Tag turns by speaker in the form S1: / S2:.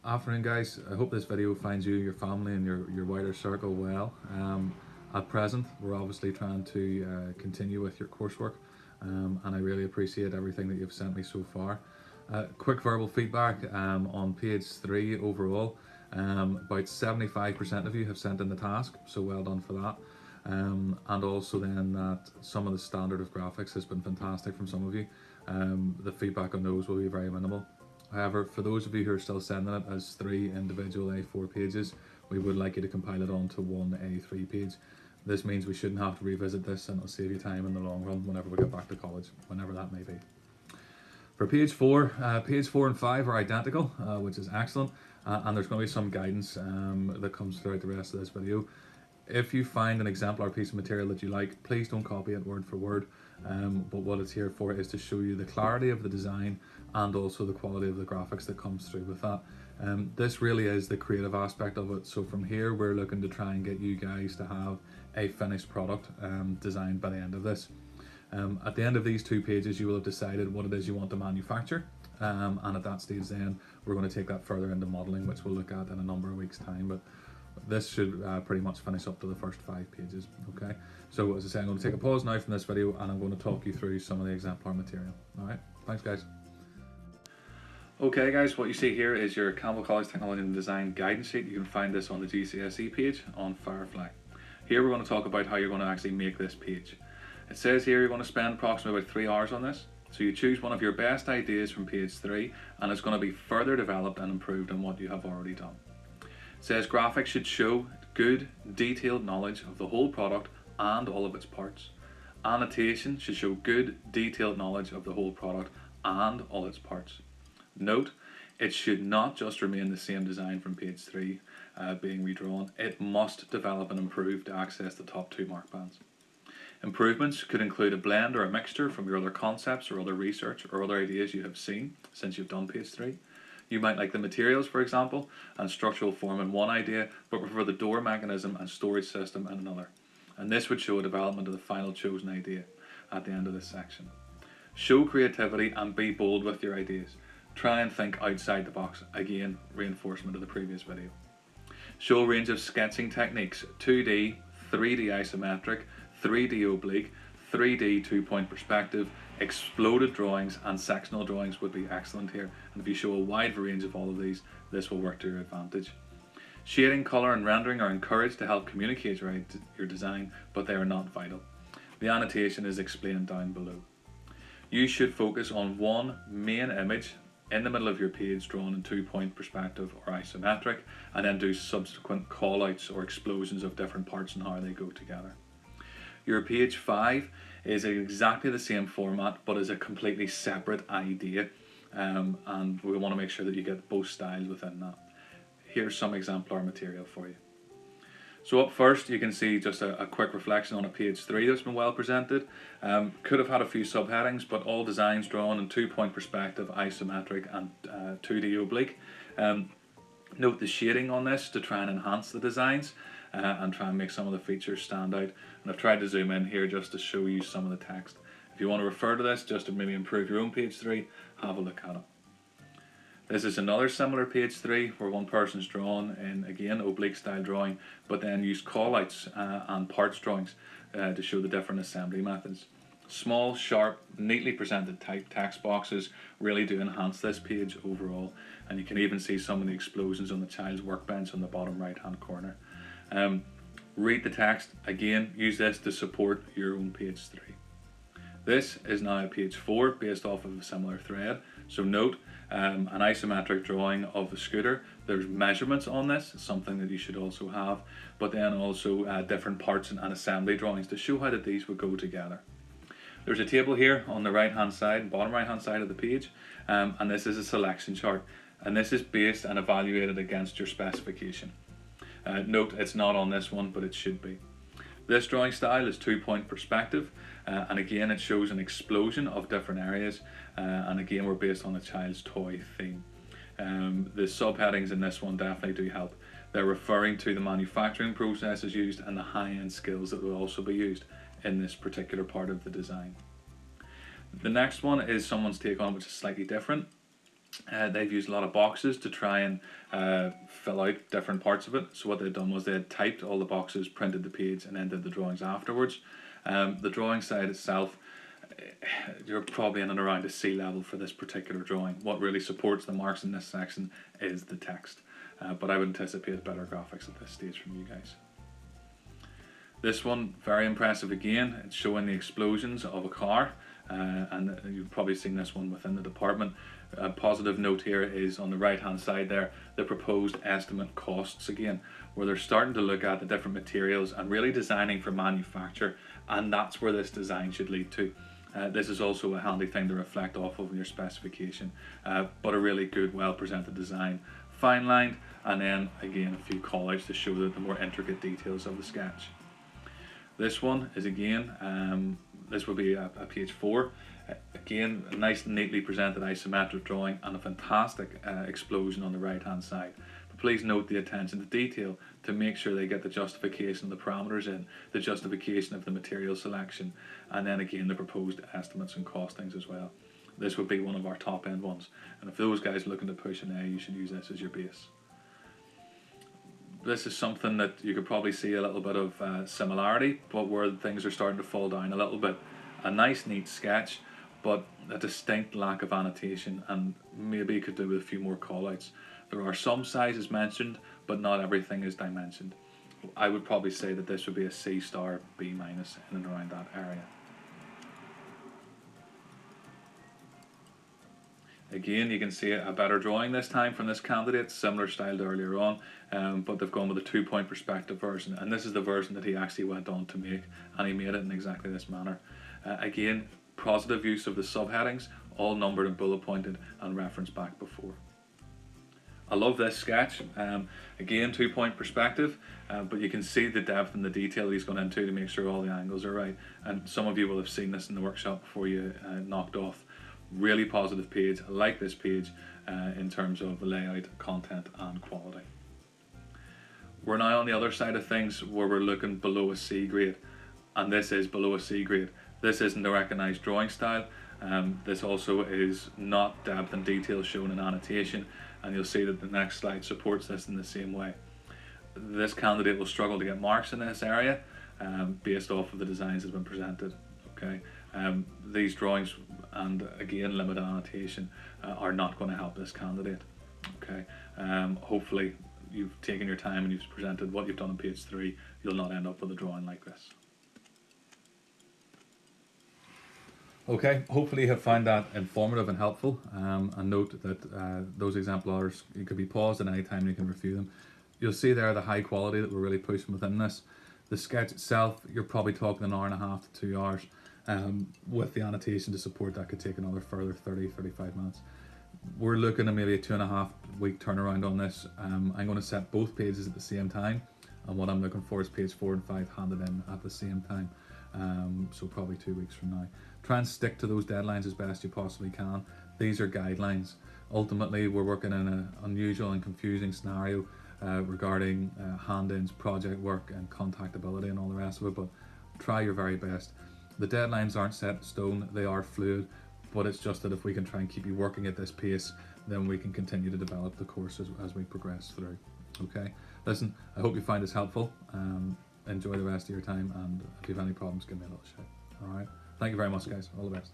S1: Afternoon, guys. I hope this video finds you, your family, and your wider circle well. At present, we're obviously trying to continue with your coursework, and I really appreciate everything that you've sent me so far. Quick verbal feedback on page 3 overall. About 75% of you have sent in the task, so well done for that. And also then that some of the standard of graphics has been fantastic from some of you. The feedback on those will be very minimal. However, for those of you who are still sending it as 3 individual A4 pages, we would like you to compile it onto one A3 page. This means we shouldn't have to revisit this, and it'll save you time in the long run whenever we get back to college, whenever that may be. For page 4, page 4 and 5 are identical, which is excellent, and there's going to be some guidance that comes throughout the rest of this video. If you find an exemplar piece of material that you like, please don't copy it word for word. But what it's here for is to show you the clarity of the design and also the quality of the graphics that comes through with that. This really is the creative aspect of it. So from here, we're looking to try and get you guys to have a finished product designed by the end of this. At the end of these 2 pages, you will have decided what it is you want to manufacture. And at that stage then, we're going to take that further into modelling, which we'll look at in a number of weeks' time. But this should pretty much finish up to the first 5 pages. Okay, so as I say, I'm going to take a pause now from this video and I'm going to talk you through some of the exemplar material. Alright, thanks guys. Okay guys, what you see here is your Campbell College Technology and Design guidance sheet. You can find this on the GCSE page on Firefly. Here we're going to talk about how you're going to actually make this page. It says here you're going to spend approximately about 3 hours on this. So you choose one of your best ideas from page 3 and it's going to be further developed and improved on what you have already done. It says graphics should show good, detailed knowledge of the whole product and all of its parts. Annotation should show good, detailed knowledge of the whole product and all its parts. Note, it should not just remain the same design from page 3 being redrawn. It must develop and improve to access the top 2 mark bands. Improvements could include a blend or a mixture from your other concepts or other research or other ideas you have seen since you've done page 3. You might like the materials, for example, and structural form in one idea, but prefer the door mechanism and storage system in another. And this would show a development of the final chosen idea at the end of this section. Show creativity and be bold with your ideas. Try and think outside the box. Again, reinforcement of the previous video. Show a range of sketching techniques: 2D, 3D isometric, 3D oblique, 3D 2-point perspective, exploded drawings and sectional drawings would be excellent here. And if you show a wide range of all of these, this will work to your advantage. Shading, colour and rendering are encouraged to help communicate your design, but they are not vital. The annotation is explained down below. You should focus on one main image in the middle of your page drawn in 2-point perspective or isometric, and then do subsequent callouts or explosions of different parts and how they go together. Your page 5 is exactly the same format but is a completely separate idea, and we want to make sure that you get both styles within that. Here's some exemplar material for you. So up first you can see just a quick reflection on a page 3 that's been well presented. Could have had a few subheadings, but all designs drawn in 2-point perspective, isometric and 2D oblique. Note the shading on this to try and enhance the designs and try and make some of the features stand out. And I've tried to zoom in here just to show you some of the text. If you want to refer to this just to maybe improve your own page 3, have a look at it. This is another similar page 3 where one person's drawn in, again, oblique style drawing, but then used callouts and parts drawings to show the different assembly methods. Small, sharp, neatly presented type text boxes really do enhance this page overall, and you can even see some of the explosions on the child's workbench on the bottom right hand corner. Read the text, again, use this to support your own page 3. This is now page 4 based off of a similar thread, so note an isometric drawing of the scooter. There's measurements on this, something that you should also have, but then also different parts and assembly drawings to show how that these would go together. There's a table here on the right hand side, bottom right hand side of the page, and this is a selection chart, and this is based and evaluated against your specification. Note it's not on this one, but it should be. This drawing style is 2-point perspective, and again it shows an explosion of different areas, and again we're based on a child's toy theme. The subheadings in this one definitely do help. They're referring to the manufacturing processes used and the high-end skills that will also be used in this particular part of the design. The next one is someone's take on it, which is slightly different. They've used a lot of boxes to try and fill out different parts of it. So what they've done was they had typed all the boxes, printed the page, and then did the drawings afterwards. The drawing side itself, you're probably in and around a C level for this particular drawing. What really supports the marks in this section is the text. But I would anticipate better graphics at this stage from you guys. This one, very impressive again. It's showing the explosions of a car, and you've probably seen this one within the department. A positive note here is on the right hand side there, the proposed estimate costs again, where they're starting to look at the different materials and really designing for manufacture, and that's where this design should lead to. This is also a handy thing to reflect off of in your specification, but a really good, well presented design, fine lined, and then again a few call outs to show the more intricate details of the sketch. This one is again, this will be a page 4. Again, a nice neatly presented isometric drawing and a fantastic explosion on the right hand side. But please note the attention to detail to make sure they get the justification of the parameters in, the justification of the material selection, and then again the proposed estimates and costings as well. This would be one of our top end ones, and if those guys are looking to push an A, you should use this as your base. This is something that you could probably see a little bit of similarity, but where things are starting to fall down a little bit. A nice neat sketch, but a distinct lack of annotation, and maybe could do with a few more callouts. There are some sizes mentioned, but not everything is dimensioned. I would probably say that this would be a C star, B minus in and around that area. Again, you can see a better drawing this time from this candidate, similar style to earlier on, but they've gone with a 2-point perspective version, and this is the version that he actually went on to make, and he made it in exactly this manner. Again, positive use of the subheadings, all numbered and bullet pointed and referenced back before. I love this sketch. Again, 2-point perspective, but you can see the depth and the detail he's gone into to make sure all the angles are right, and some of you will have seen this in the workshop before you knocked off. Really positive page. I like this page in terms of the layout, content and quality. We're now on the other side of things where we're looking below a C grade, and this is below a C grade. This isn't a recognised drawing style. This also is not depth and detail shown in annotation, and you'll see that the next slide supports this in the same way. This candidate will struggle to get marks in this area based off of the designs that have been presented. Okay, these drawings and again limited annotation are not going to help this candidate. Okay, hopefully you've taken your time and you've presented what you've done on page 3. You'll not end up with a drawing like this. Okay, hopefully you have found that informative and helpful, and note that those exemplars, you could be paused at any time and you can review them. You'll see there the high quality that we're really pushing within this. The sketch itself, you're probably talking an hour and a half to 2 hours. With the annotation to support that could take another further 30-35 minutes. We're looking at maybe a 2.5 week turnaround on this. I'm going to set both pages at the same time, and what I'm looking for is page 4 and 5 handed in at the same time, so probably 2 weeks from now. Try and stick to those deadlines as best you possibly can. These are guidelines. Ultimately we're working in an unusual and confusing scenario regarding hand-ins, project work and contactability and all the rest of it, but try your very best. The deadlines aren't set in stone, they are fluid, but it's just that if we can try and keep you working at this pace, then we can continue to develop the course as we progress through. Okay, listen, I hope you find this helpful. Enjoy the rest of your time, and if you have any problems, give me a little shout. Alright, thank you very much guys, all the best.